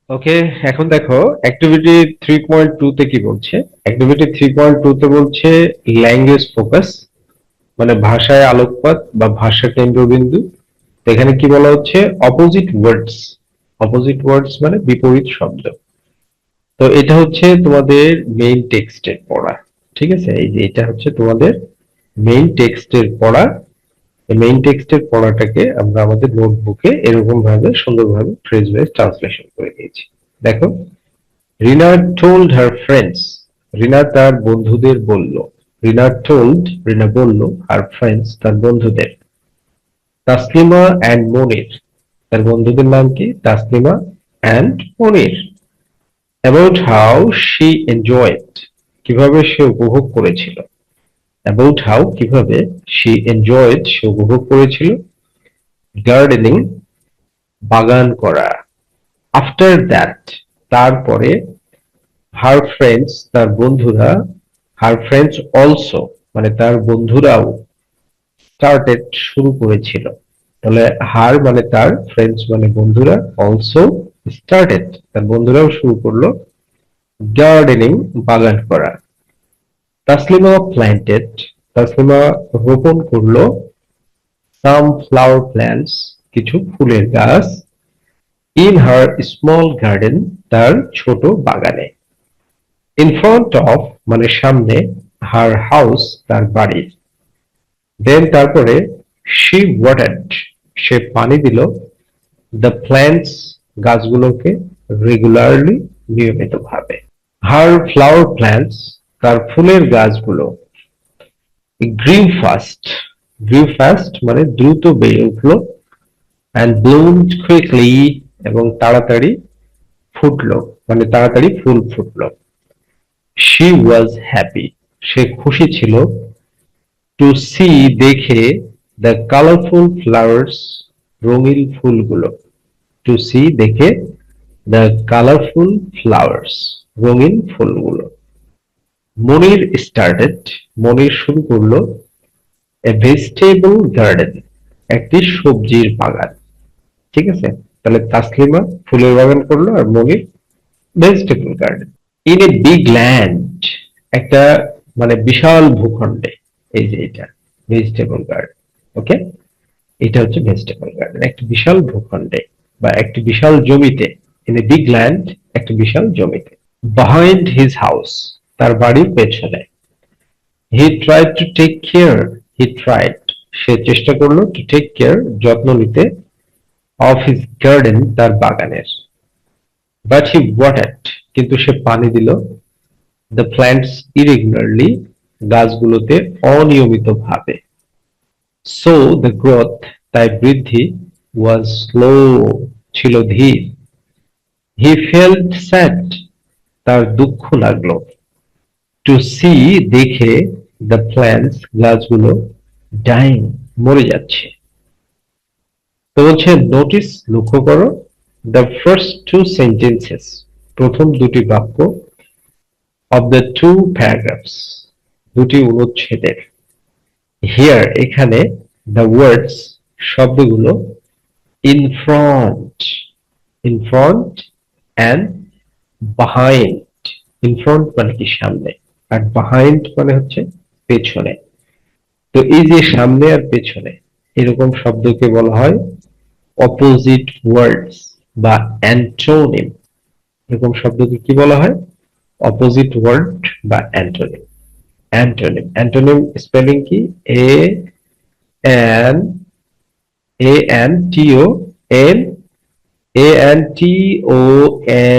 ওকে, এখন দেখো অ্যাক্টিভিটি 3.2 তে কি বলছে। অ্যাক্টিভিটি 3.2 তে বলছে ল্যাঙ্গুয়েজ ফোকাস, মানে ভাষায় আলোকপাত বা ভাষা কেন্দ্রবিন্দু। তো এখানে কি বলা হচ্ছে, অপোজিট ওয়ার্ডস। অপোজিট ওয়ার্ডস মানে বিপরীত শব্দ। তো এটা হচ্ছে তোমাদের মেইন টেক্সটের পড়া। ঠিক আছে, এই যে এটা হচ্ছে তোমাদের মেইন টেক্সটের পড়া। মেইন টেক্সটের পড়াটাকে আমরা আমাদের নোটবুকে এরকম ভাবে সুন্দরভাবে ফ্রেজ ওয়াইজ ট্রান্সলেশন করে দিয়েছি। দেখো, রিনা টোল্ড হার ফ্রেন্ডস, রিনা তার বন্ধুদের বলল। রিনা টোল্ড, রিনা বলল, হার ফ্রেন্ডস তার বন্ধুদের। তাসলিমা অ্যান্ড মনির, তার বন্ধুদের নাম কি? Taslima and Monir. About how she enjoyed, কিভাবে সে উপভোগ করেছিল। অ্যাবাউট হাউ, কিভাবে, শি এনজয়েড, সে উপভোগ করেছিল, গার্ডেনিং, বাগান করা। আফটার দ্যাট, তারপরে, হার ফ্রেন্ডস, তার বন্ধুরা, হার ফ্রেন্ডস অলসো, মানে তার বন্ধুরাও, স্টার্টেড, শুরু করেছিল। তাহলে হার মানে তার, ফ্রেন্ডস মানে বন্ধুরা, অলসো স্টার্টেড, তার বন্ধুরাও শুরু করলো গার্ডেনিং, বাগান করা। তাসলিমা প্ল্যান্টেড, তাসলিমা রোপণ করলো সাম ফ্লাওয়ার প্ল্যান্টস, কিছু ফুলের গাছ, ইন হার স্মল গার্ডেন, তার ছোট বাগানে। ইন ফ্রন্ট অফ মানে সামনে, হার হাউস, তার বাড়ির। দেন তারপরে, শি ওয়াটার্ড, সে পানি দিল, দ্য প্ল্যান্টস, গাছগুলোকে, রেগুলারলি, নিয়মিতভাবে। হার ফ্লাওয়ার প্ল্যান্টস, তার ফুলের গাছগুলো, গ্রিউ ফাস্ট, গ্রিউ ফাস্ট মানে দ্রুত বেড়ে উঠলো, অ্যান্ড ব্লুমড কুইকলি, এবং তাড়াতাড়ি ফুটলো, মানে তাড়াতাড়ি ফুল ফুটলো। শি ওয়াজ হ্যাপি, সে খুশি ছিল, টু সি, দেখে, দ্য কালারফুল ফ্লাওয়ার্স, রঙিন ফুলগুলো। টু সি, দেখে, দ্য কালারফুল ফ্লাওয়ার্স, রঙিন ফুলগুলো। মনির স্টার্টেড, মনির শুরু করলো, এ ভেজিটেবল গার্ডেন, একটি সবজির বাগান। ঠিক আছে, তাহলে তাসলিমা ফুলের বাগান করলো আর Monir vegetable garden. In a big land, একটা মানে বিশাল ভূখণ্ডে, এই যে এটা ভেজিটেবল গার্ডেন। ওকে, এটা হচ্ছে ভেজিটেবল গার্ডেন, একটা বিশাল ভূখণ্ডে বা একটি বিশাল জমিতে। ইন এ বিগ ল্যান্ড, একটা বিশাল জমিতে। বিহাইন্ড হিজ হাউস, তার বাড়ির পেছনে। He tried to take care, he tried, সে চেষ্টা করলো, টু টেক কেয়ার, যত্ন নিতে, অফ হিজ গার্ডেন, তার বাগানের। বাট হি ওয়াটার্ড, কিন্তু সে পানি দিল, দ্য প্ল্যান্টস ইরেগুলারলি, গাছগুলোতে অনিয়মিতভাবে। সো দ্য গ্রোথ, তাই বৃদ্ধি, ওয়াজ স্লো, ছিল ধীর। হি ফেল্ট স্যাড, তার দুঃখ লাগলো, টু সি, দেখে, দ্য প্ল্যান্টস, গাছগুলো, ডাইং, মরে যাচ্ছে। তো বলছে নোটিস, লক্ষ্য করো, দ্য ফার্স্ট টু সেন্টেন্সেস, প্রথম দুটি বাক্য, অফ দ্য টু প্যারাগ্রাফস, দুটি অনুচ্ছেদের। হিয়ার, এখানে, দ্য ওয়ার্ডস, শব্দগুলো, in front, in front, and behind. In front মানে কি? সামনে। আর বাহাইন্ড মানে হচ্ছে পেছনে। তো এই যে সামনে আর পেছনে, এরকম শব্দকে বলা হয় অপোজিট ওয়ার্ডস বা অ্যান্টোনিম। এরকম শব্দকে কি বলা হয়? অপোজিট ওয়ার্ড বা অ্যান্টোনিম। অ্যান্টোনিম, অ্যান্টোনিম স্পেলিং কি? এন ANTON,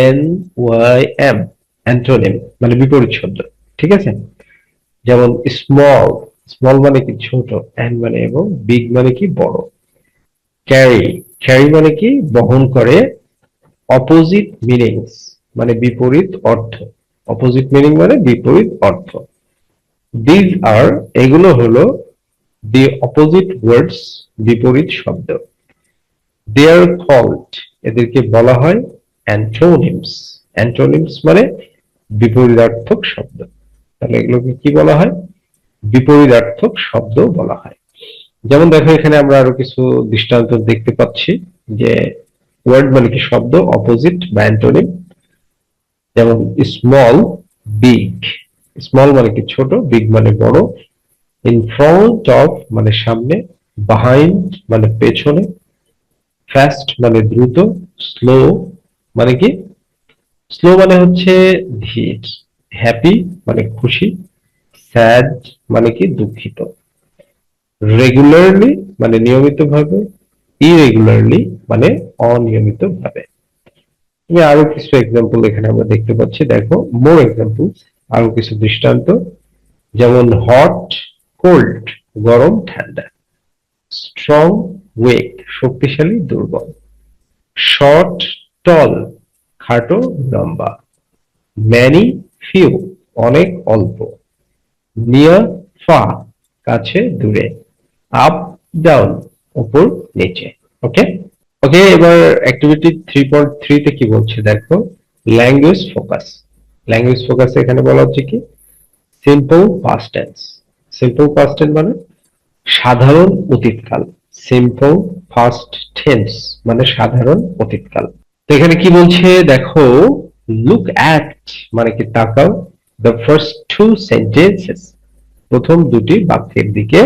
ANTONYM, অ্যান্টোনিম মানে বিপরীত শব্দ। ঠিক আছে, যেমন স্মল, স্মল মানে কি? ছোট। অ্যান্ড মানে এবং, বিগ মানে কি? বড়। ক্যারি, ক্যারি মানে কি? বহন করে। অপোজিট মিনিংস মানে বিপরীত অর্থ। অপোজিট মিনিং মানে বিপরীত অর্থ। দিজ আর, এগুলো হলো, দি অপোজিট ওয়ার্ডস, বিপরীত শব্দ। দে আর কল্ড, এদেরকে বলা হয় অ্যান্টোনিমস। অ্যান্টোনিমস মানে বিপরীতার্থক শব্দ। তাহলে এগুলোকে কি বলা হয়? বিপরীতার্থক শব্দ বলা হয়। যেমন দেখো, এখানে আমরা আরো কিছু দৃষ্টান্ত দেখতে পাচ্ছি যে ওয়ার্ড মানে কি শব্দ, অপোজিট বা অ্যান্টোনিম, যেমন স্মল, বিগ। স্মল মানে কি ছোট, বিগ মানে বড়। ইন ফ্রন্ট অফ মানে সামনে, বিহাইন্ড মানে পেছনে, ফাস্ট মানে দ্রুত, স্লো মানে কি, স্লো মানে হচ্ছে ধীর, হ্যাপি মানে খুশি, স্যাড মানে কি দুঃখিত, রেগুলারলি মানে নিয়মিতভাবে, ইরেগুলারলি মানে অনিয়মিতভাবে। তুমি আরো কিছু এক্সাম্পল এখানে আমরা দেখতে পাচ্ছি, দেখো মোর এক্সাম্পল, আরো কিছু দৃষ্টান্ত, যেমন হট, কোল্ড গরম ঠান্ডা, স্ট্রং, ওয়েক শক্তিশালী দুর্বল, শর্ট, টল খাটো লম্বা, ম্যানি, ফিউ অনেক অল্প, নিয়ার, ফার কাছে দূরে, আপ, ডাউন উপর নিচে। ওকে, ওকে, এবার অ্যাক্টিভিটি 3.3 তে কি বলছে দেখো, ল্যাঙ্গুয়েজ ফোকাস। ল্যাঙ্গুয়েজ ফোকাস এখানে বলা হচ্ছে কি, simple past tense. Simple past tense মানে সাধারণ অতীতকাল, সিম্পল ফাস্ট টেন্স মানে সাধারণ অতীতকাল। তো এখানে কি বলছে দেখো, লুক অ্যাট মানে কি তাকাও, দ্য ফার্স্ট টু সেন্টেন্সেস প্রথম দুটি বাক্যের দিকে,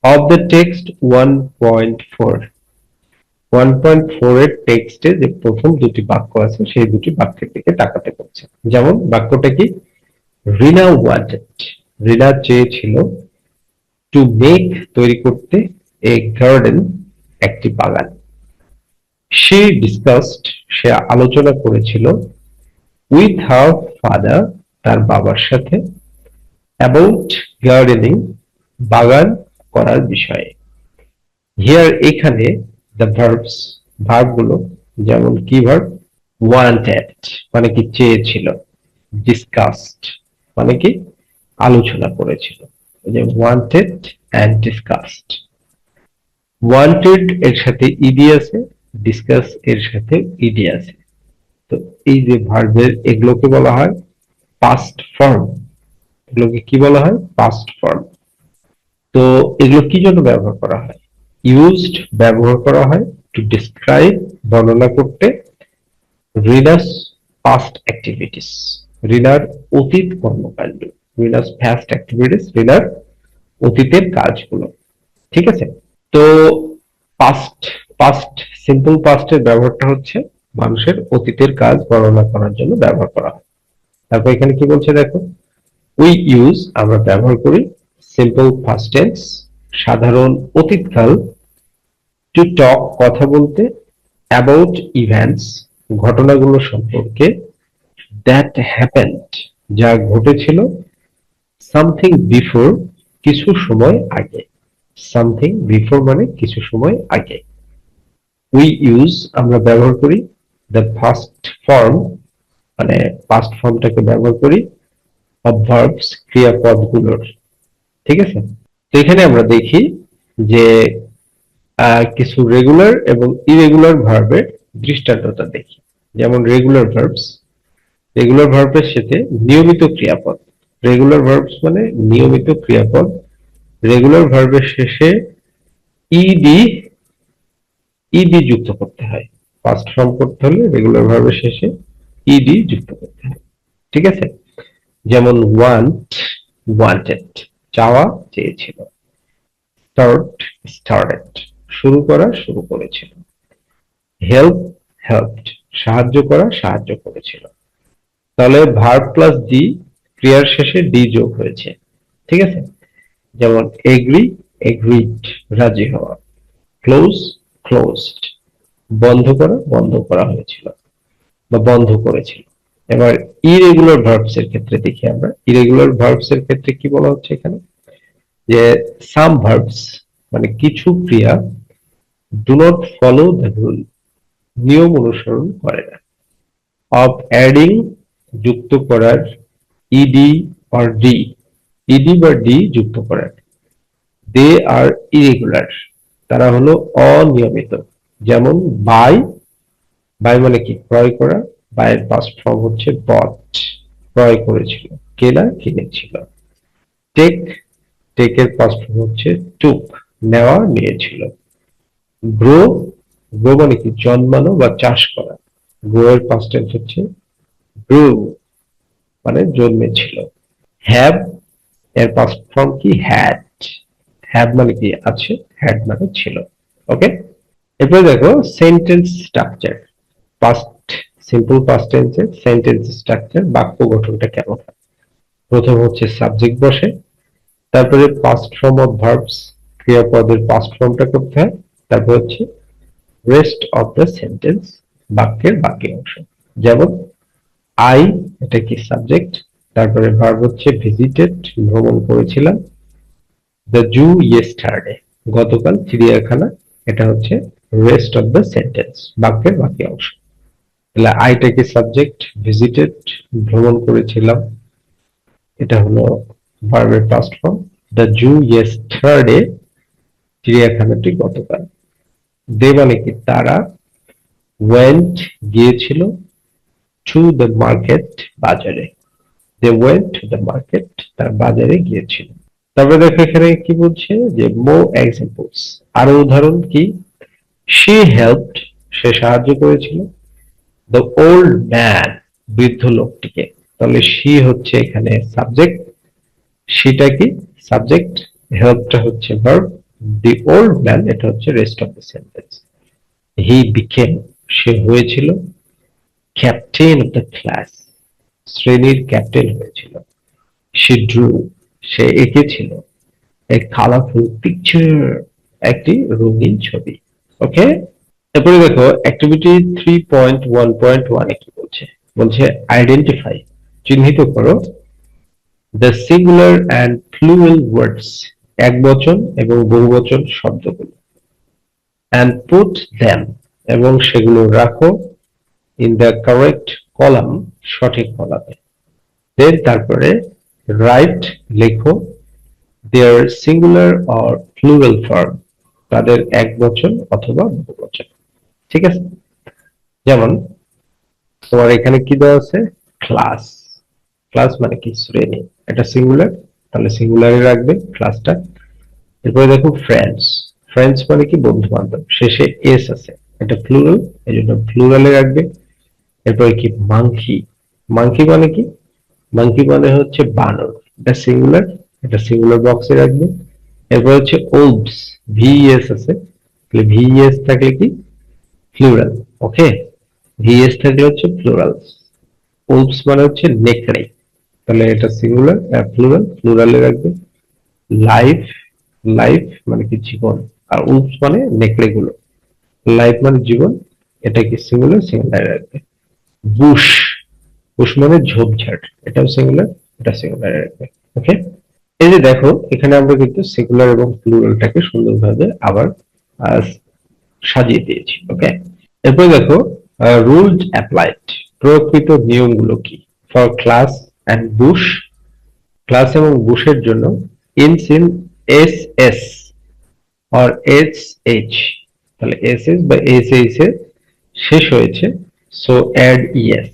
অফ দ্য টেক্সট 1.4, 1.4 এর টেক্সটে যে প্রথম দুটি বাক্য আছে সেই দুটি বাক্যের দিকে তাকাতে বলছে। যেমন বাক্যটা কি, রিনা ওয়ান্টেড, রিনা চেয়েছিল, টু মেক তৈরি করতে, এ গার্ডেন একটি বাগান, সে ডিসকাসড সে আলোচনা করেছিল, উইথ হার ফাদার তার বাবার সাথে, অ্যাবাউট গার্ডেনিং বাগান করার বিষয়ে। হিয়ার এখানে দ্য ভার্বস ভার্বগুলো, যেমন কি ভার্ব, ওয়ান্টেড মানে কি চেয়েছিল, ডিসকাসড মানে কি আলোচনা করেছিল, এই যে ওয়ান্টেড অ্যান্ড ডিসকাসড। ওয়ান্টেড এর সাথে ইডি আছে, ডিসকাস এর সাথে ইডি আছে। তো এই যে ভার্বের এগুলোকে বলা হয় পাস্ট ফর্ম, এগুলোকে কি বলা হয়, পাস্ট ফর্ম। তো এগুলো কি জন্য ব্যবহার করা হয়, ইউজড ব্যবহার করা হয় টু ডিসক্রাইব বর্ণনা করতে, রিনাস পাস্ট অ্যাক্টিভিটিস রিনার অতীত কর্মকাণ্ড, রিনাস পাস্ট অ্যাক্টিভিটিস রিনার অতীতের কাজগুলো। ঠিক আছে, তো পাস্ট, পাস্ট সিম্পল পাস্টের ব্যবহারটা হচ্ছে মানুষের অতীতের কাজ বর্ণনা করার জন্য ব্যবহার করা হয়। তারপর এখানে কি বলছে দেখো, উই ইউজ আমরা ব্যবহার করি, সিম্পল পাস্ট টেন্স সাধারণ অতীতকাল, টু টক কথা বলতে, অ্যাবাউট ইভেন্টস ঘটনাগুলো সম্পর্কে, দ্যাট হ্যাপেন্ড যা ঘটেছিল, সামথিং বিফোর কিছু সময় আগে, সামথিং বিফোর মানে কিছু সময় আগে। উই ইউজ আমরা ব্যবহার করি, দ্য ফার্স্ট ফর্ম মানে পাস্ট ফর্মটাকে ব্যবহার করি, অফ ভার্বস ক্রিয়াপদগুলোর। ঠিক আছে, তো এখানে আমরা দেখি যে কিছু রেগুলার এবং ইরেগুলার ভার্বের দৃষ্টান্তটা দেখি। যেমন রেগুলার ভার্বস, রেগুলার ভার্বের সাথে নিয়মিত ক্রিয়াপদ, রেগুলার ভার্বস মানে নিয়মিত ক্রিয়াপদ, রেগুলার ভার্বের শেষে ইডি, ইডি যুক্ত করতে হয়। ফার্স্ট ফর্ম করতে হলে রেগুলার ভার্বের শেষে ইডি যুক্ত করতে হয়। ঠিক আছে, যেমন ওয়ান্ট, ওয়ান্টেড চাওয়া, চেয়েছিল, স্টার্ট, স্টার্টেড শুরু করা, শুরু করেছিল, হেল্প, হেল্পড সাহায্য করা, সাহায্য করেছিল। তাহলে ভার্ব প্লাস ডি, ক্রিয়ার শেষে ডি যোগ হয়েছে। ঠিক আছে, যেমন এগ্রি, এগ্রিড রাজি হওয়া, ক্লোজ, ক্লোজড বন্ধ করা, বন্ধ করা হয়েছিল বা বন্ধ করেছিল। এবার ইরেগুলার ভার্বস এর ক্ষেত্রে দেখি আমরা, ইরেগুলার ভার্বস এর ক্ষেত্রে কি বলা হচ্ছে এখানে, যে সাম ভার্বস মানে কিছু ক্রিয়া, do not follow the rule নিয়ম অনুসরণ করে না, অফ অ্যাডিং যুক্ত করার, ইডি অর ডি ইডি বা ডি যুক্ত করার, দে আর ইরেগুলার তারা হলো অনিয়মিত। যেমন বাই, বাই মানে কি ক্রয় করা, বাইয়ের পাস্ট ফর্ম হচ্ছে বট ক্রয় করেছিল, কেনা কিনেছিল। টেক, টেকের পাস্ট ফর্ম হচ্ছে টুক নেওয়া, নিয়েছিল। গ্রো, গ্রো মানে কি জন্মানো বা চাষ করা। গ্রো এর পাস্ট টেন্স হচ্ছে গ্রু, মানে জন্মেছিল। হ্যাভ এর পাস্ট ফর্ম কি হ্যাড। হ্যাভ মানে কি আছে, হ্যাড মানে ছিল। ওকে, এরপরে দেখো sentence structure. Past simple past টেন্সে সেন্টেন্স স্ট্রাকচার, বাক্য গঠনটা কেমন হয়। প্রথম হচ্ছে সাবজেক্ট বসে, তারপরে পাস্ট ফর্ম অফ ভার্বস, ক্রিয়াপদের পাস্ট ফর্মটা করতে হয়। তারপর হচ্ছে রেস্ট অফ দ্য সেন্টেন্স, বাক্যের বাকি অংশ। যেমন আই, এটা কি সাবজেক্ট, তারপরে ভার্ব হচ্ছে ভিজিটেড, ভ্রমণ করেছিলাম। দ্য জু ইয়েস্টারডে, গতকাল চিড়িয়াখানা, এটা হচ্ছে রেস্ট অফ দ্য সেন্টেন্স, বাক্যের বাকি অংশ। তাহলে আইটা কি সাবজেক্ট, ভিজিটেড ভ্রমণ করেছিলাম, এটা হলো ভার্বের past form. The zoo yesterday, চিড়িয়াখানাটি গতকাল। দে মানে কি তারা, ওয়েন্ট গিয়েছিল, টু দ্য মার্কেট বাজারে। They went to the market, তার বাজারে গিয়েছিল। তারপরে দেখো এখানে কি বলছে যে মোর এক্সাম্পলস, আরো উদাহরণ কি। শি হেল্পড, সে সাহায্য করেছিল দ্য ওল্ড ম্যান, বৃদ্ধ লোকটিকে। তাহলে শি হচ্ছে এখানে সাবজেক্ট, সেটা কি সাবজেক্ট, হেল্পটা হচ্ছে ভার্ব, দি ওল্ড ম্যান এটা হচ্ছে rest of the sentence. He became, সে হয়েছিল ক্যাপ্টেন অফ দ্য ক্লাস, শ্রেণীর ক্যাপ্টেন হয়েছিল। সে ড্রু, সে এঁকেছিল এ কালারফুল পিকচার, একটি রঙিন ছবি। ওকে, তারপরে দেখো অ্যাক্টিভিটি 3.1.1 কি বলছে। বলছে আইডেন্টিফাই, চিহ্নিত করো দ্য সিঙ্গুলার অ্যান্ড প্লুরাল ওয়ার্ডস, একবচন এবং বহুবচন শব্দগুলো। অ্যান্ড পুট দ্যাম, এবং সেগুলো রাখো ইন দ্য কারেক্ট কলাম, সঠিক কলামে। দেন তারপরে রাইট, লেখো দেয়ার সিঙ্গুলার অর প্লুরাল ফর্ম, তাদের একবচন অথবা বহুবচন। ঠিক আছে, যেমন তোমার এখানে কি দেওয়া আছে, ক্লাস। ক্লাস মানে কি শ্রেণী, এটা সিঙ্গুলার, তাহলে সিঙ্গুলারে রাখবে ক্লাসটা। এরপরে দেখো ফ্রেন্ডস, ফ্রেন্ডস মানে কি বন্ধু বান্ধব, শেষে এস আছে, এটা প্লুরাল, এই জন্য প্লুরালে রাখবে। এরপরে কি মাংকি, মাংকি মানে কি, মাংকি মানে হচ্ছে বানর, এটা সিঙ্গুলার, এটা সিঙ্গুলার বক্সে রাখবে। এরপর হচ্ছে ওলভস, ভিএস আছে, তাহলে ভিএস থাকলে কি প্লুরাল। ওকে, ভিএস থাকলে হচ্ছে প্লুরাল। ওলভস মানে হচ্ছে নেকড়ে, তাহলে এটা সিঙ্গুলার, প্লুরাল, প্লুরালে রাখবে। লাইফ, লাইফ মানে কি জীবন, আর উলফস মানে নেকড়ে গুলো। লাইফ মানে জীবন, এটা কি সিঙ্গুলার, সিঙ্গুলারে রাখবে। বুশ, বুশ মানে ঝোপঝাড়, এটাও সিঙ্গুলার, এটা সিঙ্গুলারে রাখবে। ওকে, এই যে দেখো এখানে আমরা কিন্তু সিঙ্গুলার এবং প্লুরালটাকে সুন্দরভাবে আবার আহ, সাজিয়ে দিয়েছি। ওকে, এরপর দেখো রুলড অ্যাপ্লাইড, প্রকৃত নিয়মগুলো কি। For class and bush, class এবং বুশের জন্য ends in S S or S H, তাহলে এস এস বা এস এইচ এর শেষ হয়েছে, so add ES.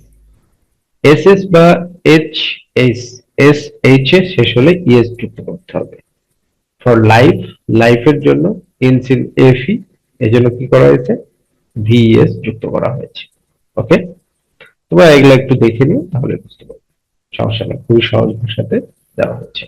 S S বা এইচ এইচ, এস এইচ এ শেষ হলে ইএস যুক্ত করতে হবে। ফর লাইফ, লাইফের জন্য ইনস ইন এফি, এই জন্য কি করা হয়েছে, ভিএস যুক্ত করা হয়েছে। ওকে, তোমরা এগুলো একটু দেখে নিও, তাহলে বুঝতে পারবে, সমস্যা নেই, খুবই সহজ ভাষাতে দেওয়া হচ্ছে।